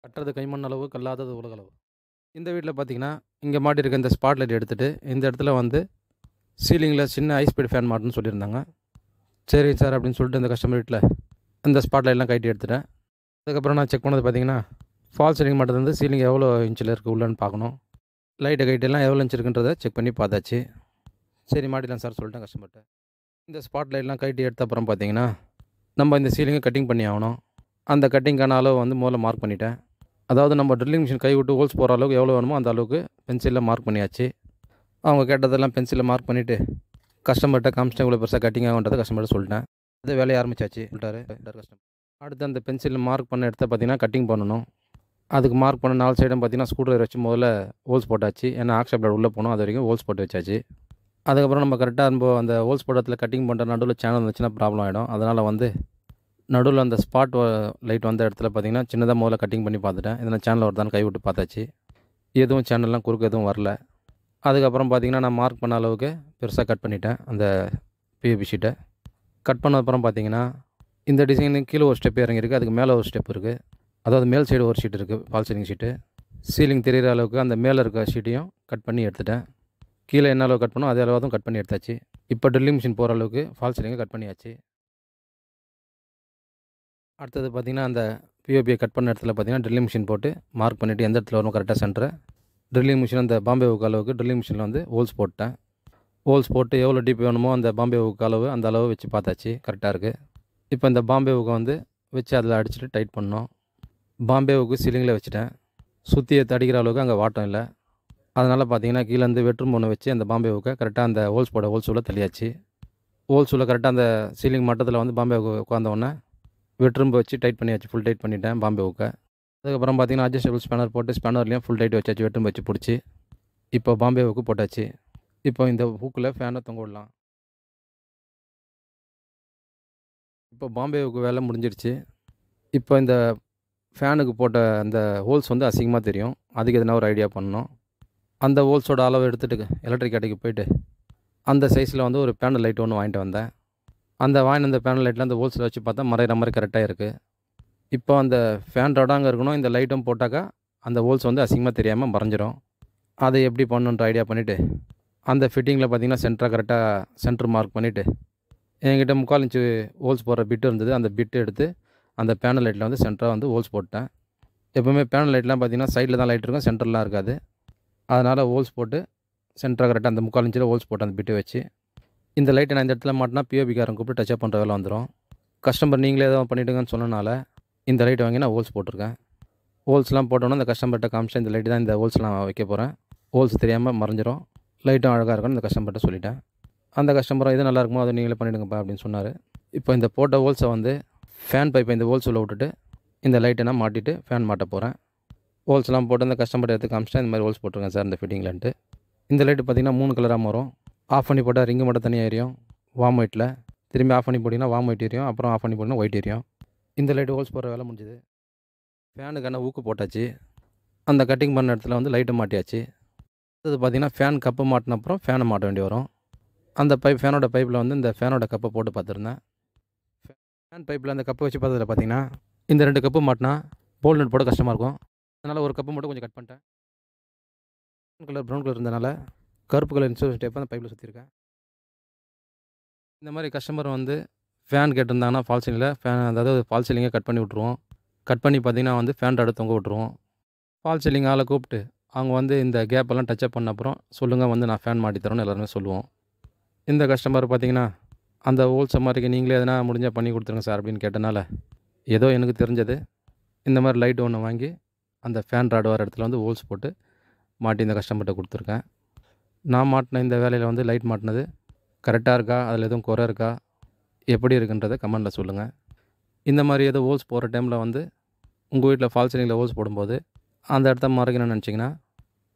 கட்டுறது கைமண் அளவு, கல்லாதது உலகளவு. இந்த வீட்ல பார்த்தீங்கன்னா, இங்க மாட்டியிருக்க இந்த ஸ்பாட் லைட் எடுத்துட்டு, இந்த இடத்துல வந்து சீலிங்கில சின்ன ஹை ஸ்பீட் ஃபேன் மாட்டணும்னு சொல்லியிருந்தாங்க. சரிங்க சார் அப்படின்னு சொல்லிட்டு இந்த கஸ்டமர் வீட்ல இந்த ஸ்பாட் லைட்லாம் கழட்டி எடுத்துட்டேன். அதுக்கப்புறம் நான் செக் பண்ணது பார்த்தீங்கன்னா, ஃபால் சீலிங் மாட்டுறது சீலிங் எவ்வளோ இன்ச்சில் இருக்குது உள்ளன்னு பார்க்கணும். லைட்டை கழட்டிலாம் எவ்வளோ இன்ச் இருக்குன்றத செக் பண்ணி பார்த்தாச்சு. சரி மாட்டிடலாம் சார் சொல்லிட்டேன் கஸ்டமர்ட்ட. இந்த ஸ்பாட் லைட்லாம் கழட்டி எடுத்த அப்புறம் பார்த்தீங்கன்னா, நம்ம இந்த சீலிங்கை கட்டிங் பண்ணி ஆகணும். அந்த கட்டிங்கான அளவு வந்து முதல்ல மார்க் பண்ணிட்டேன். அதாவது நம்ம ட்ரில்லிங் மிஷின் கை விட்டு ஹோல்ஸ் போகிற அளவுக்கு எவ்வளோ வேணுமோ அந்த அளவுக்கு பென்சிலில் மார்க் பண்ணியாச்சு. அவங்க கேட்டதெல்லாம் பென்சிலில் மார்க் பண்ணிவிட்டு கஸ்டமர்கிட்ட காமிச்சிட்டேன் இவ்வளோ பெருசாக கட்டிங் ஆகுன்றதை கஸ்டமர்கிட்ட சொல்லிட்டேன். அது வேலையை ஆரம்பிச்சாச்சு சொல்லிட்டாரு கஸ்டமர். அடுத்து அந்த பென்சிலில் மார்க் பண்ண இடத்த பார்த்தீங்கன்னா கட்டிங் பண்ணணும். அதுக்கு மார்க் பண்ண 4 சைடும் பார்த்தீங்கன்னா ஸ்க்ரூ ட்ரைவர் வச்சு முதல்ல ஹோல்ஸ் போட்டாச்சு. ஏன்னா ஆக்ஷன் பிளேட் உள்ளே போகணும், அது வரைக்கும் ஹோல்ஸ் போட்டு வச்சாச்சு. அதுக்கப்புறம் நம்ம கரெக்டாக அந்த ஹோல்ஸ் போட்டத்தில் கட்டிங் பண்ணுற நடுவில் சேனல் இருந்துச்சுன்னா ப்ராப்ளம் ஆகிடும். அதனால் வந்து நடுவில் அந்த ஸ்பாட் லைட் வந்த இடத்துல பார்த்தீங்கன்னா சின்னதாக முதல்ல கட்டிங் பண்ணி பார்த்துட்டேன். இதில் சேனல் வருதான்னு கை விட்டு பார்த்தாச்சு. எதுவும் சேனல்லாம் குறுக்க எதுவும் வரல. அதுக்கப்புறம் பார்த்தீங்கன்னா நான் மார்க் பண்ண அளவுக்கு பெருசாக கட் பண்ணிட்டேன் அந்த பிவிபி ஷீட்டை. கட் பண்ண அப்புறம் பார்த்தீங்கன்னா இந்த டிசைனுக்கு கீழே ஒரு ஸ்டெப் இறங்கியிருக்கு, அதுக்கு மேலே ஒரு ஸ்டெப் இருக்குது. அதாவது மேல் சைடு ஒரு ஷீட் இருக்குது, ஃபால் சீலிங் ஷீட்டு. சீலிங் தெரிகிற அளவுக்கு அந்த மேலே இருக்க ஷீட்டையும் கட் பண்ணி எடுத்துட்டேன். கீழே என்ன அளவு கட் பண்ணோம் அதே அளவு கட் பண்ணி எடுத்தாச்சு. இப்போ ட்ரில்லிங் மிஷின் போகிற அளவுக்கு ஃபால் சீலிங்கை கட் பண்ணியாச்சு. அடுத்தது பார்த்திங்கன்னா அந்த பிஓபியை கட் பண்ண இடத்துல பார்த்திங்கன்னா ட்ரில்லிங் மிஷின் போட்டு மார்க் பண்ணிவிட்டு எந்த இடத்துல வரும் கரெக்டாக சென்டரை ட்ரில்லிங் மிஷின் அந்த பாம்பே ஊக்கு அளவுக்கு ட்ரில்லிங் மிஷினில் வந்து ஹோல்ஸ் போட்டேன். ஹோல்ஸ் போட்டு எவ்வளோ டீப் வேணுமோ அந்த பாம்பே ஊக்கு அளவு அந்த அளவு வச்சு பார்த்தாச்சு, கரெக்டாக இருக்குது. இப்போ இந்த பாம்பே ஊக்கை வந்து வச்சு அதில் அடிச்சுட்டு டைட் பண்ணோம். பாம்பே ஊக்கு சீலிங்கில் வச்சுட்டேன். சுற்றியை தடிக்கிற அளவுக்கு அங்கே வாட்டம் இல்லை. அதனால் பார்த்தீங்கன்னா கீழேருந்து வெட்ரும் ஒன்று வச்சு அந்த பாம்பே ஊக்கை கரெக்டாக அந்த ஹோல்ஸ் போட ஹோல்ஸ் உள்ள தள்ளியாச்சு. ஹோல்ஸ் உள்ள கரெக்டாக அந்த சீலிங் மட்டத்தில் வந்து பாம்பே ஊக்கு உட்காந்தோடனே வெட்ரும்பு வச்சு டைட் பண்ணியாச்சு. ஃபுல் டைட் பண்ணிட்டேன் பாம்பே ஊக்கை. அதுக்கப்புறம் பார்த்தீங்கன்னா அட்ஜஸ்டபிள் ஸ்பேனர் போட்டு ஸ்பேனர்லேயும் ஃபுல் டைட் வச்சாச்சு, வெட்ரும்பு வச்சு பிடிச்சி. இப்போ பாம்பே ஊக்கு போட்டாச்சு. இப்போ இந்த ஹூக்கில் ஃபேனை தொங்க விடலாம். இப்போ பாம்பே ஊக்கு வேலை முடிஞ்சிடுச்சு. இப்போ இந்த ஃபேனுக்கு போட்ட அந்த ஹோல்ஸ் வந்து அசிங்கமாக தெரியும். அதுக்கு எதனா ஒரு ஐடியா பண்ணணும். அந்த ஹோல்ஸோட அளவு எடுத்துகிட்டு எலக்ட்ரிக் கடைக்கு போய்ட்டு அந்த சைஸில் வந்து ஒரு பேனல் லைட் ஒன்று வாங்கிட்டு வந்தேன். அந்த வாங்கின பேனல் லைட்டில் அந்த ஹோல்ஸில் வச்சு பார்த்தா மறைகிற மாதிரி கரெக்டாக இருக்குது. இப்போ அந்த ஃபேன் ரடாங்க இருக்கணும், இந்த லைட்டும் போட்டாக்கா அந்த ஹோல்ஸ் வந்து அசிங்கமாக தெரியாமல் மறைஞ்சிரும். அதை எப்படி பண்ணணுன்ற ஐடியா பண்ணிவிட்டு அந்த ஃபிட்டிங்கில் பார்த்திங்கன்னா சென்டராக கரெக்டாக சென்டர் மார்க் பண்ணிவிட்டு என்கிட்ட 3/4 இன்ச்சு ஹோல்ஸ் போடுற பிட்டு இருந்தது. அந்த பிட்டு எடுத்து அந்த பேனல் லைட்டில் வந்து சென்டராக வந்து ஹோல்ஸ் போட்டேன். எப்போவுமே பேனல் லைட்லாம் பார்த்திங்கன்னா சைடில் தான் லைட் இருக்கும், சென்டர்லாம் இருக்காது. அதனால் ஹோல்ஸ் போட்டு சென்டராக கரெக்டாக அந்த 3/4 இன்ச்சில் ஹோல்ஸ் போட்டேன் அந்த பிட்டு வச்சு. இந்த லைட்டை நான் இந்த இடத்துல மாட்டினா பிஓபிக்காரன் கூப்பிட்டு டச்சப் பண்ணுற வேலை வந்துடும். கஸ்டமர் நீங்களே எதாவது பண்ணிவிடுங்கன்னு சொன்னனால இந்த லைட்டை வாங்கி நான் ஹோல்ஸ் போட்டிருக்கேன். ஹோல்ஸ்லாம் போட்டோன்னா அந்த கஸ்டமர்கிட்ட காமிச்சேன், இந்த லைட்டு தான் இந்த ஹோல்ஸ்லாம் வைக்க போகிறேன், ஹோல்ஸ் தெரியாமல் மறைஞ்சிரும், லைட்டும் அழகாக இருக்கும்னு இந்த கஸ்டமர்கிட்ட சொல்லிட்டேன். அந்த கஸ்டமரும் இது நல்லா இருக்குமோ அதை நீங்களே பண்ணிவிடுங்கப்பா அப்படின்னு சொன்னார். இப்போ இந்த போட்ட ஹோல்ஸை வந்து ஃபேன் பைப்பை இந்த ஹோல்ஸ் உள்ள விட்டுட்டு இந்த லைட்டை நான் மாட்டிட்டு ஃபேன் மாட்ட போகிறேன். ஹோல்ஸ்லாம் போட்டு அந்த கஸ்டமர்கிட்ட எடுத்து காமிச்சிட்டேன், இந்த மாதிரி ஹோல்ஸ் போட்டிருக்கேன் சார் இந்த ஃபிட்டிங்லன்ட்டு. இந்த லைட்டு பார்த்திங்கன்னா 3 கலராக வரும். ஆஃப் பண்ணி போட்டால் ரிங்கு மட்டும் தனியாக எரியும் வார்ம் ஒயிட்டில், திரும்பி ஆஃப் பண்ணி போட்டிங்கன்னா வார்ம் ஒயிட் எரியும், அப்புறம் ஆஃப் பண்ணி போட்டிங்கன்னா ஒயிட் எரியும். இந்த லைட்டு ஹோல்ஸ் போடுற வேலை முடிஞ்சுது. ஃபேனுக்கான ஊக்கு போட்டாச்சு. அந்த கட்டிங் பண்ண இடத்துல வந்து லைட்டை மாட்டியாச்சு. அது பார்த்திங்கன்னா ஃபேன் கப்பு மாட்டின அப்புறம் ஃபேனை மாட்ட வேண்டி வரும். அந்த ஃபேனோட பைப்பில் வந்து இந்த ஃபேனோட கப்பை போட்டு பார்த்துருந்தேன். ஃபேன் பைப்பில் அந்த கப்பை வச்சு பார்த்ததில் பார்த்திங்கன்னா இந்த 2 கப்பு மாட்டினா போல் நட் போட கஷ்டமாக இருக்கும். அதனால் ஒரு கப்பு மட்டும் கொஞ்சம் கட் பண்ணிட்டேன். ப்ரௌன் கலர் இருந்தனால கருப்பு கலர் இன்சூரன்ஸ் டேப் அந்த பைப்பில் சுற்றிருக்கேன். இந்த மாதிரி கஸ்டமர் வந்து ஃபேன் கேட்டிருந்தாங்கன்னா ஃபால் சீலிங்கில் அதாவது ஃபால் சீலிங்கை கட் பண்ணி விட்ருவோம். கட் பண்ணி பார்த்திங்கன்னா வந்து ஃபேன் ராடு தொங்க விட்ருவோம். ஃபால் சீலிங் ஆளை கூப்பிட்டு அவங்க வந்து இந்த கேப்பெல்லாம் டச்சப் பண்ண அப்புறம் சொல்லுங்கள் வந்து நான் ஃபேன் மாட்டி தரோன்னு எல்லாருமே சொல்லுவோம். இந்த கஸ்டமர் பார்த்திங்கன்னா அந்த ஹோல்ஸை மாதிரி நீங்களே எதனா முடிஞ்சால் பண்ணி கொடுத்துருங்க சார் அப்படின்னு கேட்டனால ஏதோ எனக்கு தெரிஞ்சது இந்த மாதிரி லைட் ஒன்று வாங்கி அந்த ஃபேன் ராடு வர இடத்துல வந்து ஹோல்ஸ் போட்டு மாட்டி இந்த கஸ்டமர்கிட்ட கொடுத்துருக்கேன். நான் மாட்டின இந்த வேலையில் வந்து லைட் மாட்டினது கரெக்டாக இருக்கா, அதில் எதுவும் குறை இருக்கா, எப்படி இருக்குன்றதை கமெண்டில் சொல்லுங்கள். இந்த மாதிரி ஏதோ ஹோல்ஸ் போடுற டைமில் வந்து உங்கள் வீட்டில் ஃபால் சீலிங்கில் ஹோல்ஸ் போடும்போது அந்த இடத்த மறைக்கணும்னு நினச்சிங்கன்னா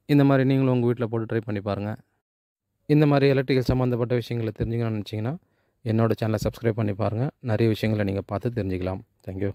இந்த மாதிரி நீங்களும் உங்கள் வீட்டில் போட்டு ட்ரை பண்ணி பாருங்கள். இந்த மாதிரி எலக்ட்ரிக்கல் சம்மந்தப்பட்ட விஷயங்களை தெரிஞ்சுக்கணும்னு நினச்சிங்கன்னா என்னோடய சேனலை சப்ஸ்கிரைப் பண்ணி பாருங்கள். நிறைய விஷயங்களை நீங்கள் பார்த்து தெரிஞ்சுக்கலாம். தேங்க்யூ.